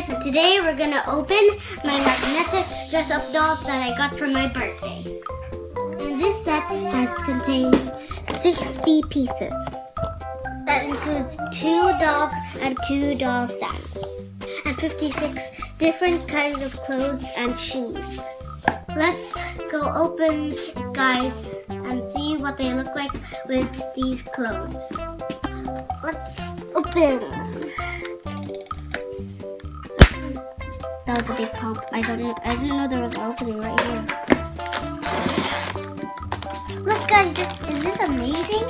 guys, so today we're gonna open my magnetic dress-up dolls that I got for my birthday. And this set has contained 60 pieces. That includes 2 dolls and 2 doll stands. And 56 different kinds of clothes and shoes. Let's go open it, guys, and see what they look like with these clothes. Let's open. That was a big pop. I didn't know there was an opening right here. Look, guys, is this amazing?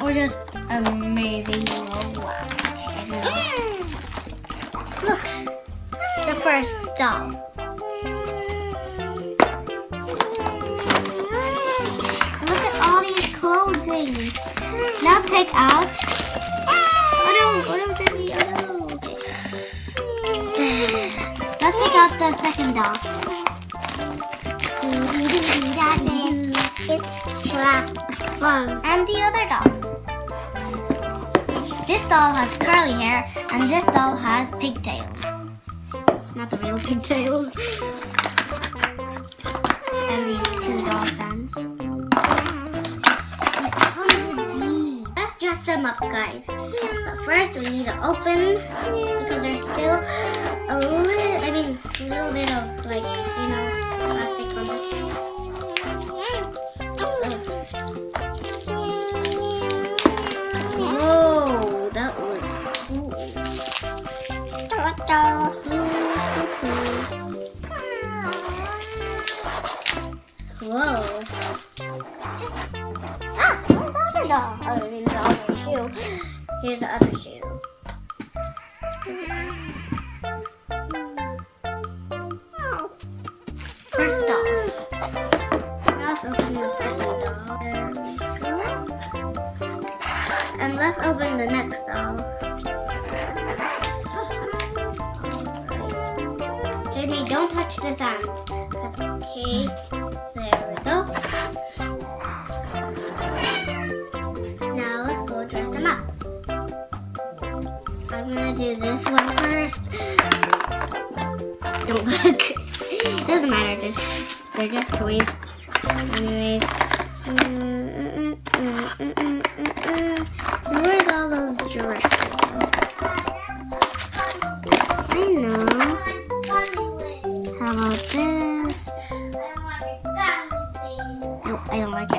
Or just amazing? Oh, wow. I don't know. Look, the first doll. Look at all these clothing. Now let's take out. Oh no, baby, oh no. Okay. Let's take out the second doll. It's fun. And the other doll. This doll has curly hair, and this doll has pigtails. Not the real pigtails. And these 2 doll stands. And it comes with these. Let's dress them up, guys. But first, we need to open because there's still a little bit of plastic on this. Whoa, that was cool. Whoa. Where's the other doll? Oh, I mean the other shoe. Here's the other shoe. First doll. Now let's open the second doll. There we go. And let's open the next doll. Jamie, don't touch the sands. Okay, there we go. Now let's go dress them up. I'm gonna do this one first. Don't look. Doesn't matter, they're just toys. Anyways. Where's all those dresses? I know. How about this? Nope, I don't like it.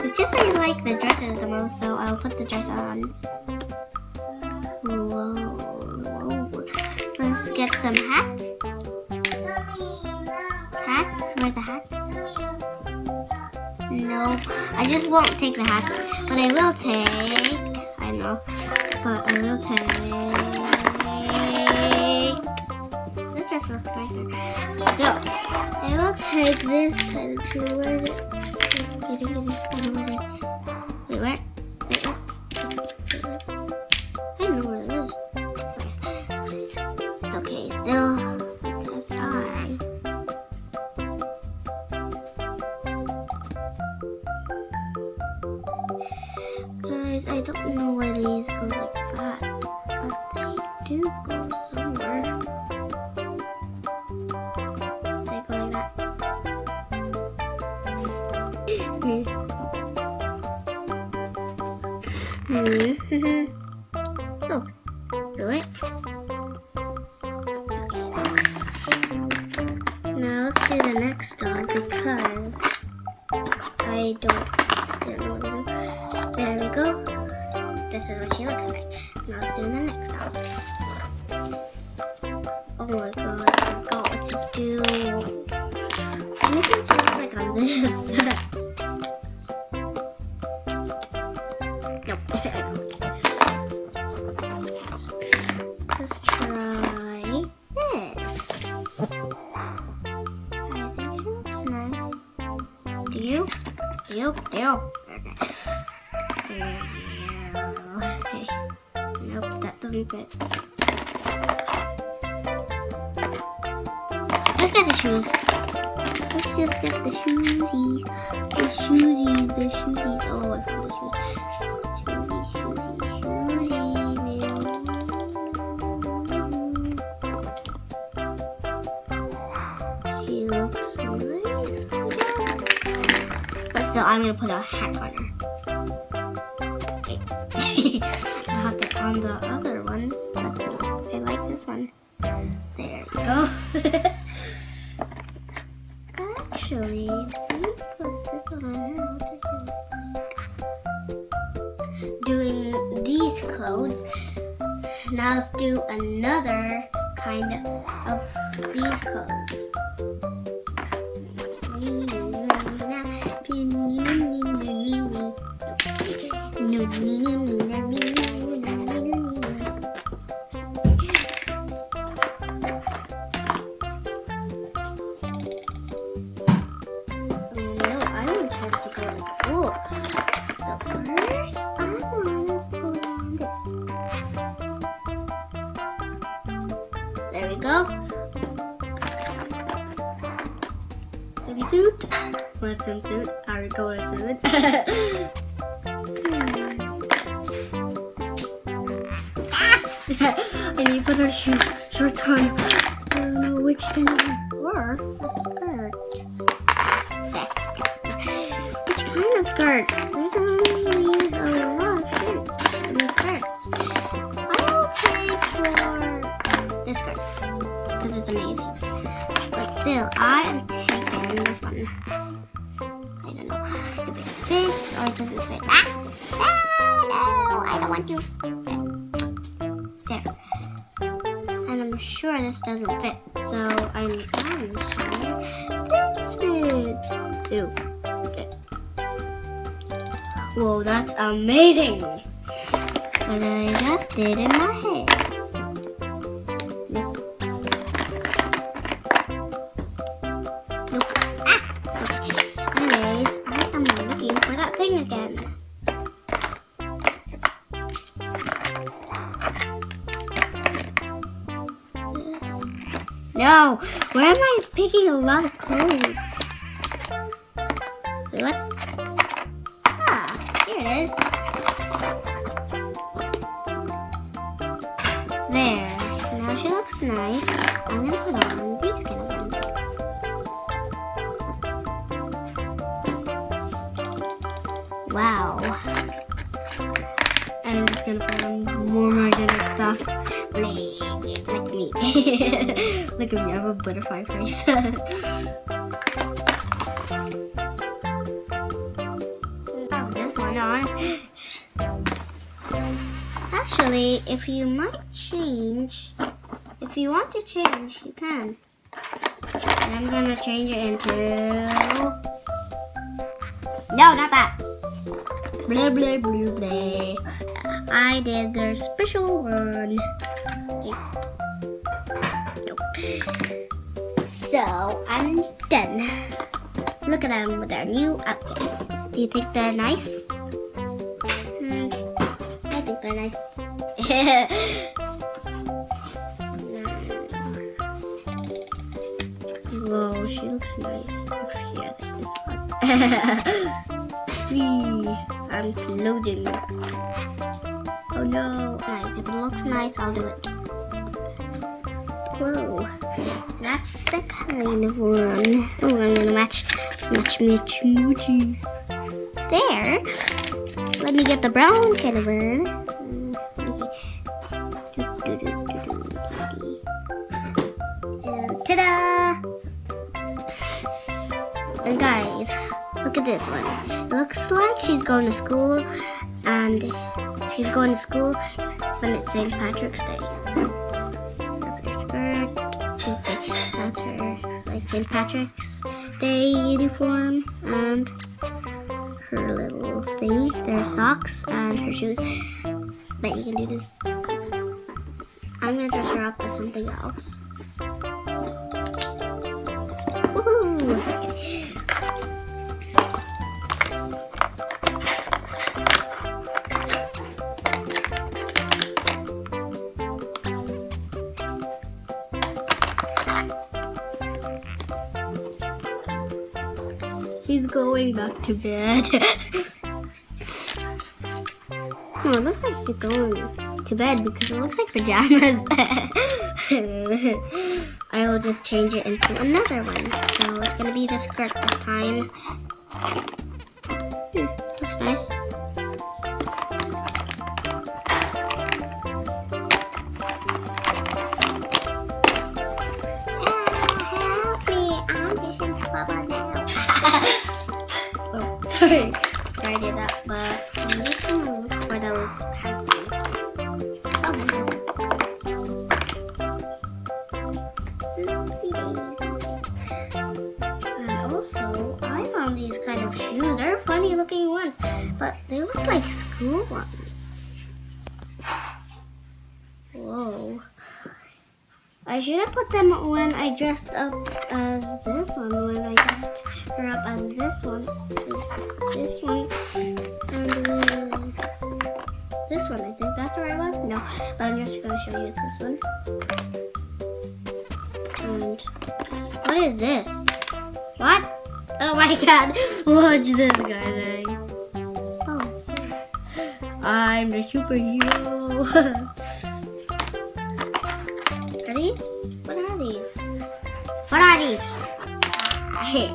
It's just I like the dresses the most, so I'll put the dress on. Whoa. Let's get some hats. Hats? Where's the hat? No, I just won't take the hats, but I will take. I know, but I will take. This dress looks nicer. So I will take this kind of shoe. Where is it? I don't know where it is. Wait, where? I know where it is. It's okay, still, because Guys, I don't know where these go like that, but they do go somewhere. They go like that. Oh, do it. Now let's do the next doll because I don't know what to do. There we go. This is what she looks like. Now let's do the next doll. Oh my god, I forgot what to do. Let me see what she looks like on this. Nope. Let's try this. I think she looks nice. Do you? Okay. Nope, that doesn't fit. Let's get the shoes. Let's just get the shoesies. The shoesies. Oh, I found the shoes. Shoesy. So I'm gonna put a hat on her. Okay. I'll put it on the other one. I like this one. There we go. Actually, let me put this one on her. Doing these clothes. Now let's do another kind of these clothes. There we go. Swimsuit. What swimsuit? Are we going to swim it? I need to put her shorts on. I don't know which kind of or a skirt. Which kind of skirt? There's only a lot of shirts and skirts. I'll take for this skirt because it's amazing. But still, I am taking this one. I don't know if it fits or it doesn't fit. No, I don't want to. There. And I'm sure this doesn't fit, so I'm sure this fits. Ew. Okay. Whoa, that's amazing. What I just did in my hair. Nope. Okay. Anyways, I am looking for that thing again. No, why am I picking a lot of clothes? Wait, what? Ah, here it is. There. Now she looks nice. I'm gonna put on these kind of ones. Wow. And I'm just gonna put on more organic stuff. Like me. Look at me, I have a butterfly face. Put this one on. Actually, if you want to change, you can. And I'm gonna change it into... No, not that. Blah, blah, blah, blah. I did their special one. Nope. So, I'm done. Look at them with their new outfits. Do you think they're nice? I think they're nice. Whoa, she looks nice. Yeah, I like this one. I'm closing. Oh no. Nice. If it looks nice, I'll do it. Whoa. That's the kind of one. Oh, I'm gonna match. There. Let me get the brown kind of one. Ta-da! And guys, look at this one. It looks like she's going to school, and she's going to school when it's St. Patrick's Day. That's her skirt. Okay, that's her like St. Patrick's Day uniform, and her little thingy. There's socks and her shoes. But you can do this. I'm gonna dress her up with something else. Woohoo! Okay. He's going back to bed. Oh, it looks like she's going to bed because it looks like pajamas. I will just change it into another one. So it's going to be the skirt this time. nice. Help me, I'm just in trouble now. Oh, sorry. Sorry I did that, but I'm just gonna look for those pansies. Oh, my goodness. Oopsie daisy. And also, I found these kind of shoes. They're funny looking ones, but they look like school ones. Whoa. I should have put them when I dressed up as this one, when I dressed her up as this one, and this one. I think that's the right one. No, but I'm just going to show you it's this one. And what is this? What? Oh my god! Watch this, guys. Oh, I'm the superhero. Are these? What are these? What are these? Hey.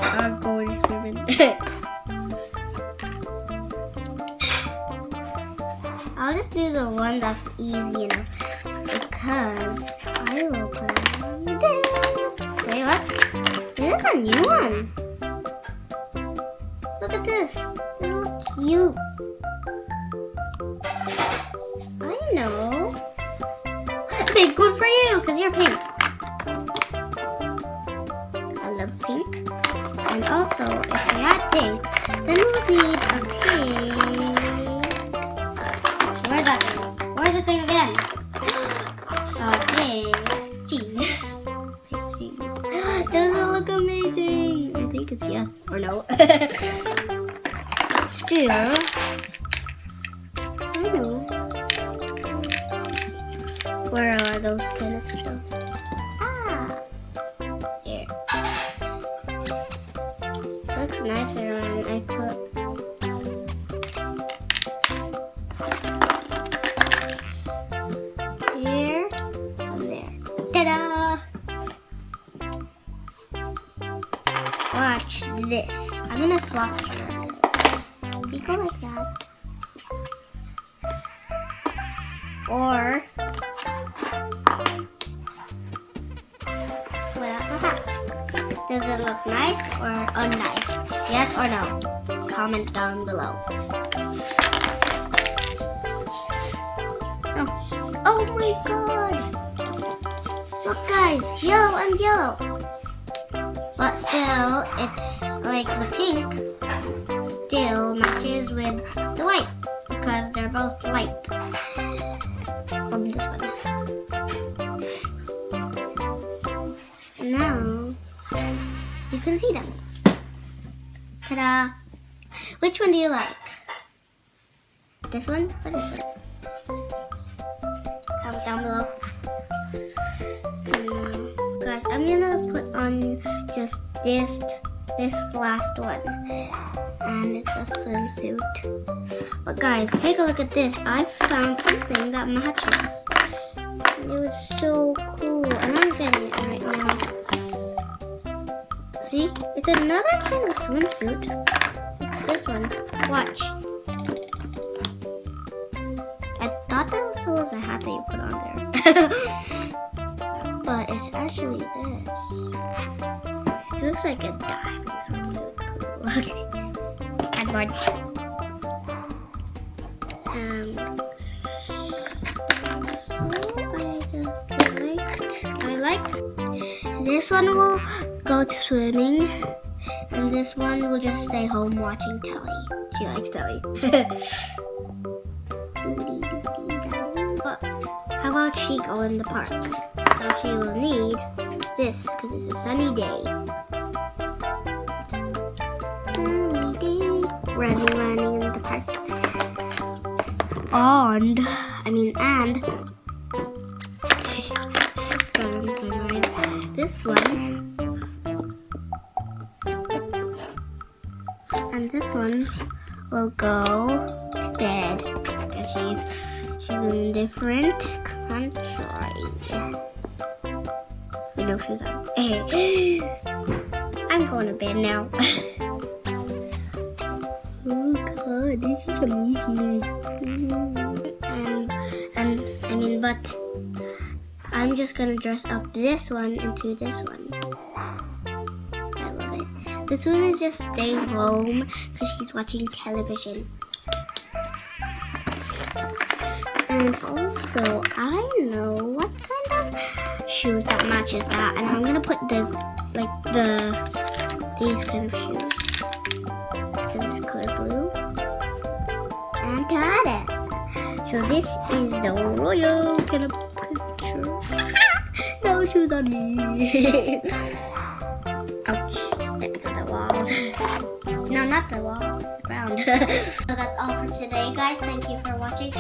I'm going swimming. I'll just do the one that's easy enough because I will put on this. Wait, what? This is a new one. Look at this. They look cute. I know. Pink one for you, because you're pink. I love pink. And also, if we add pink, then we'll need a pink. Where's that thing? Where's the thing again? Pink. Jeez. Pink cheese. Doesn't it look amazing? I think it's yes or no. Still. I know. Where are those kind of stuff? Ah! Here. Looks nicer when I put... here and there. Ta-da! Watch this. I'm gonna swap dresses. You go like that. Or without the hat. Does it look nice or unnice? Yes or no? Comment down below. Oh my god! Look guys, yellow and yellow. But still, it like the pink still matches with the white because they're both light. From this one. Now you can see them. Ta-da! Which one do you like? This one or this one? Comment down below. Guys, I'm gonna put on just this last one, and it's a swimsuit. But guys, take a look at this. I found something that matches, and it was so cool. And I'm getting it right now. See, it's another kind of swimsuit. It's this one. Watch. I thought that was a hat that you put on there. But it's actually this. It looks like a diving swimsuit. Okay. Cardboard. I like this one will go to swimming, and this one will just stay home watching telly. She likes telly. But how about she go in the park? So she will need this because it's a sunny day. Sunny day. Running in the park. And it's gone in my mind. This one and this one will go to bed because she's in a different country. We know she's out. Hey. I'm going to bed now. Oh God, this is amazing. But I'm just gonna dress up this one into this one. I love it. This one is just staying home because she's watching television. And also, I know what kind of shoes that matches that, and I'm gonna put these kind of shoes. This is color blue. And got it. So this is the royal kind of picture. No shoes on me. Ouch, stepping on the walls. No, not the wall, the ground. So that's all for today, guys. Thank you for watching.